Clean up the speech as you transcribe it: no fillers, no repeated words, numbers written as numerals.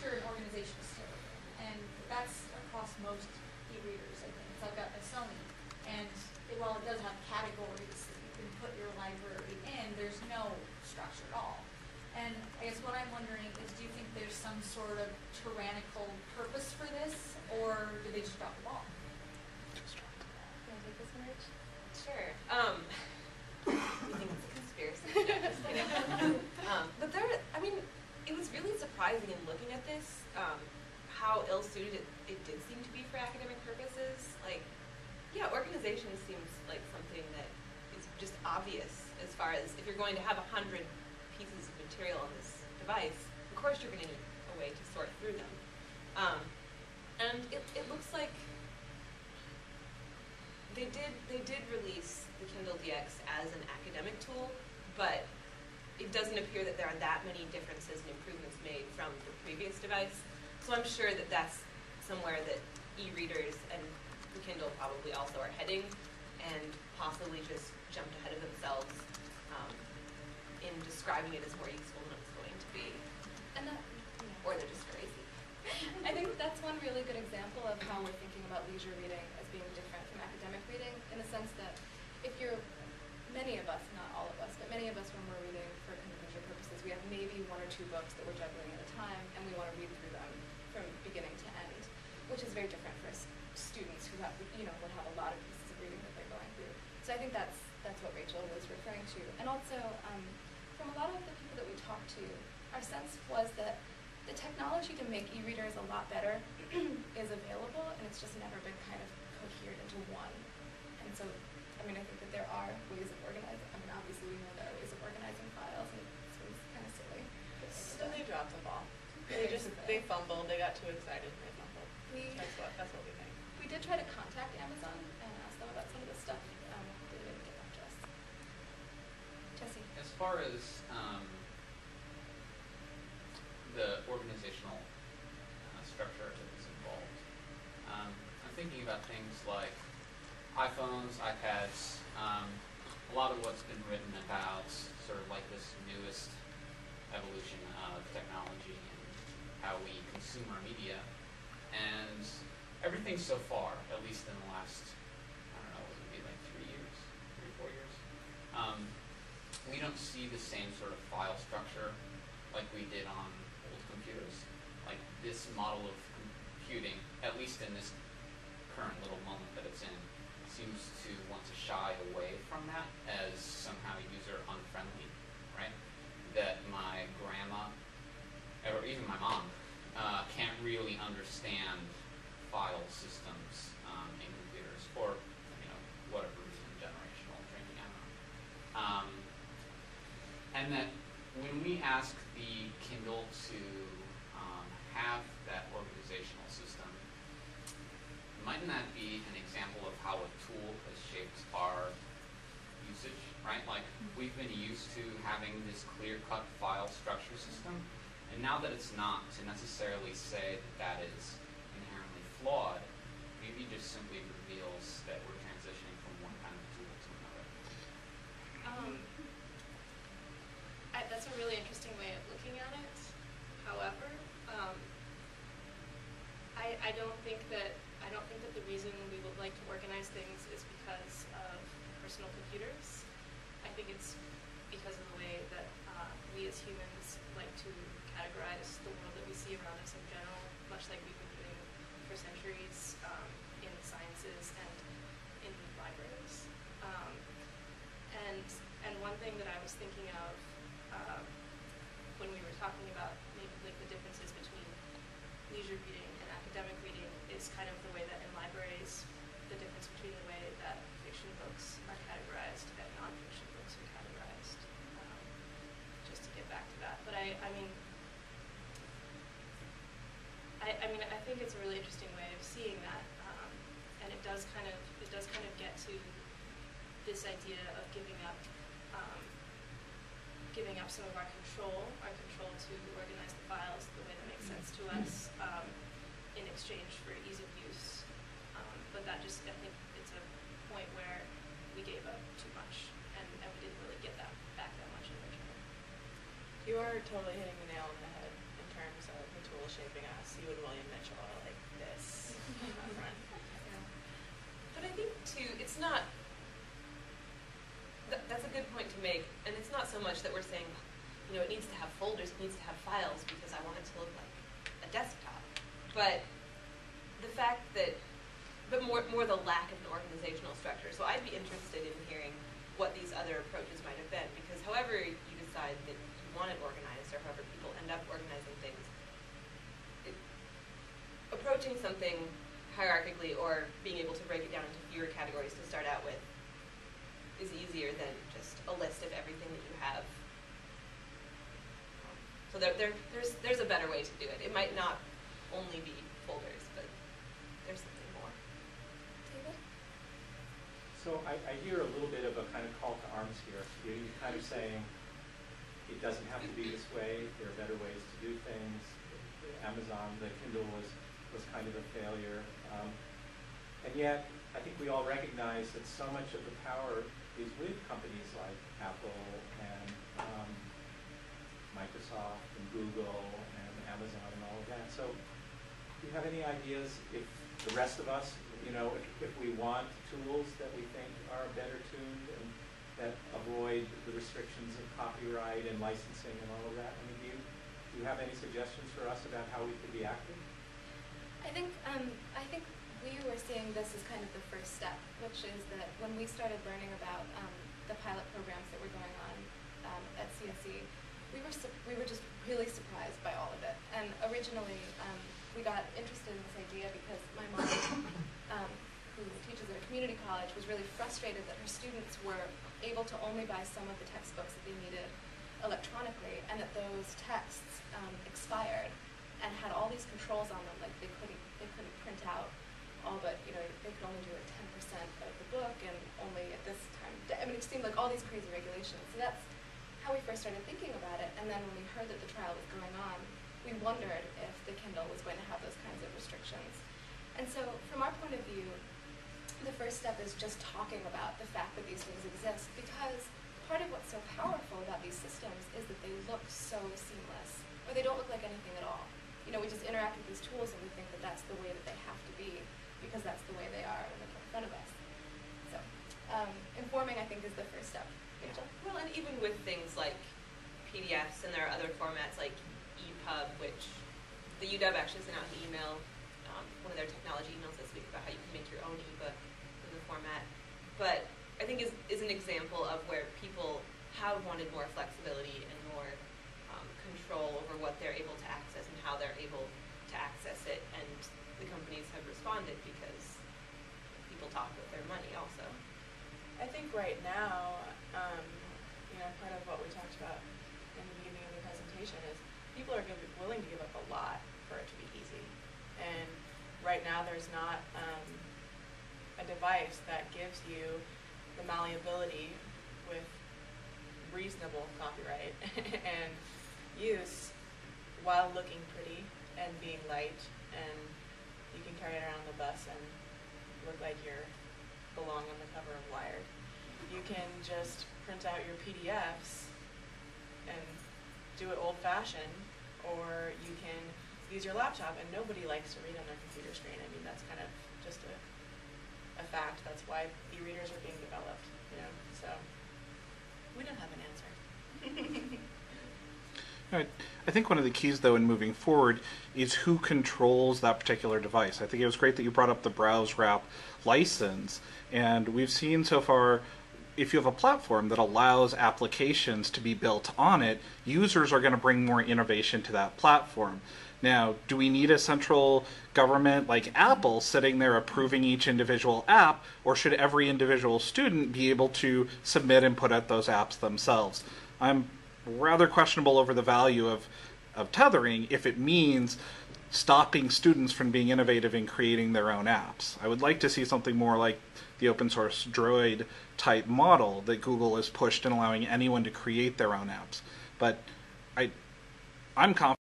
structure and organization is terrible. And that's across most e-readers, I think. So I've got a Sony, and while it does have categories that you can put your library in, there's no structure at all. And I guess what I'm wondering is, do you think there's some sort of tyrannical purpose for this, or do they just drop the ball? Just drop the ball. Can I take this one, Rich? Sure. You think it's a conspiracy? No, just kidding. But I mean, it was really surprising in looking at this, how ill-suited it did seem to be for academic purposes. Like, yeah, organization seems like something that is just obvious as far as if you're going to have 100 pieces of material on this device, of course you're going to need a way to sort through them. And it looks like they did release the Kindle DX as an academic tool, but it doesn't appear that there are that many differences and improvements made from the previous device. So I'm sure that that's somewhere that e-readers and the Kindle probably also are heading, and possibly just jumped ahead of themselves in describing it as more useful than it's going to be. And that, Or they're just crazy. I think that's one really good example of how we're thinking about leisure reading as being different from academic reading, in the sense that if many of us, not all of us, but many of us, when we're reading for kind of leisure purposes, we have maybe one or two books that we're juggling at a time, and we want to read through them from beginning to end, which is very different for students who have, would have a lot of pieces of reading that they're going through. So I think that's what Rachel was referring to. And also, from a lot of the people that we talked to, our sense was that the technology to make e-readers a lot better is available, and it's just never been kind of cohered into one. And so, I mean, I think that there are ways of organizing. I mean, obviously we know there are ways of organizing files, and it seems kind of silly. So they dropped the ball. They fumbled. They got too excited and they fumbled. That's what we think. We did try to contact Amazon and ask them about some of this stuff. They didn't get back to us. Jesse. As far as the organizational structure that is involved, I'm thinking about things like iPhones, iPads, a lot of what's been written about sort of like this newest evolution of technology and how we consume our media. And everything so far, at least in the last, I don't know, would it be like 3 years, 3 or 4 years? We don't see the same sort of file structure like we did on old computers. Like this model of computing, at least in this current little moment that it's in, seems to want to shy away from that as somehow user unfriendly, right? That my grandma, or even my mom, can't really understand file systems in computers for whatever reason, generational training, I don't know. And that when we ask the Kindle to have that organizational system, mightn't that be an example of how a tool has shaped our usage, right? Like, we've been used to having this clear-cut file structure system, and now that it's not, to necessarily say that that is inherently flawed, maybe just simply reveals that we're transitioning from one kind of tool to another. That's a really interesting way of looking at it. However, I don't think that the reason we would like to organize things is because of personal computers. I think it's because of the way that we as humans like to categorize the world that we see around us in general, much like we've been doing for centuries in the sciences and in libraries. And one thing that I was thinking of when we were talking about maybe like the differences between leisure reading and academic reading is kind of the way that in libraries, the difference between the way that fiction books are categorized and non-fiction books are categorized. Just to get back to that, but I think it's a really interesting way of seeing that, and it does kind of get to this idea of giving up some of our control to organize the files the way that makes sense to us in exchange for ease of use. But that just, I think it's a point where we gave up too much and we didn't really get that back that much in return. You are totally hitting the nail on the head in terms of the tool shaping us. You and William Mitchell are like this on that front. But I think too, it's not, that's a good point to make, and it's not so much that we're saying, you know, it needs to have folders, it needs to have files because I want it to look like a desktop. But the fact that, but more the lack of an organizational structure. So I'd be interested in hearing what these other approaches might have been, because however you decide that you want it organized, or however people end up organizing things, approaching something hierarchically or being able to break it down into fewer categories to start out with is easier than just a list of everything that you have. So there's a better way to do it. It might not only be folders, but there's something more. David? So I hear a little bit of a kind of call to arms here. You're kind of saying it doesn't have to be this way. There are better ways to do things. Amazon, the Kindle was kind of a failure. And yet, I think we all recognize that so much of the power is with companies like Apple and Microsoft and Google and Amazon and all of that. So do you have any ideas if the rest of us, you know, if we want tools that we think are better tuned and that avoid the restrictions of copyright and licensing and all of that? I mean, do you have any suggestions for us about how we could be active? I think we were seeing this as kind of the first step, which is that when we started learning about the pilot programs that were going on at CSE, we were just really surprised by all of it. And originally, we got interested in this idea because my mom, who teaches at a community college, was really frustrated that her students were able to only buy some of the textbooks that they needed electronically, and that those texts expired and had all these controls on them, like they couldn't print out all but, you know, they could only do like 10% of the book and only at this time. I mean, it seemed like all these crazy regulations. So that's how we first started thinking about it. And then when we heard that the trial was going on, we wondered if the Kindle was going to have those kinds of restrictions. And so from our point of view, the first step is just talking about the fact that these things exist, because part of what's so powerful about these systems is that they look so seamless, or they don't look like anything at all. You know, we just interact with these tools and we think that that's the way that they have to be, because that's the way they are when they're in front of us. So, informing, I think, is the first step. Rachel? Well, and even with things like PDFs, and there are other formats like EPUB, which the UW actually sent out an email, one of their technology emails this week about how you can make your own ebook in the format. But I think is an example of where people have wanted more flexibility and more control over what they're able to access and how they're able to access it, and the companies have responded because people talk with their money also. I think right now, you know, part of what we talked about in the beginning of the presentation is people are willing to give up a lot for it to be easy. And right now there's not a device that gives you the malleability with reasonable copyright and use while looking pretty and being light, and you can carry it around the bus and look like you belong on the cover of Wired. You can just print out your PDFs and do it old-fashioned, or you can use your laptop, and nobody likes to read on their computer screen. I mean, that's kind of just a fact. That's why e-readers are being developed, you know, so we don't have an answer. Right. I think one of the keys, though, in moving forward is who controls that particular device. I think it was great that you brought up the Browse Wrap license, and we've seen so far, if you have a platform that allows applications to be built on it, users are going to bring more innovation to that platform. Now, do we need a central government like Apple sitting there approving each individual app, or should every individual student be able to submit and put out those apps themselves? I'm rather questionable over the value of tethering if it means stopping students from being innovative in creating their own apps. I would like to see something more like the open source Droid type model that Google has pushed in allowing anyone to create their own apps. But I'm confident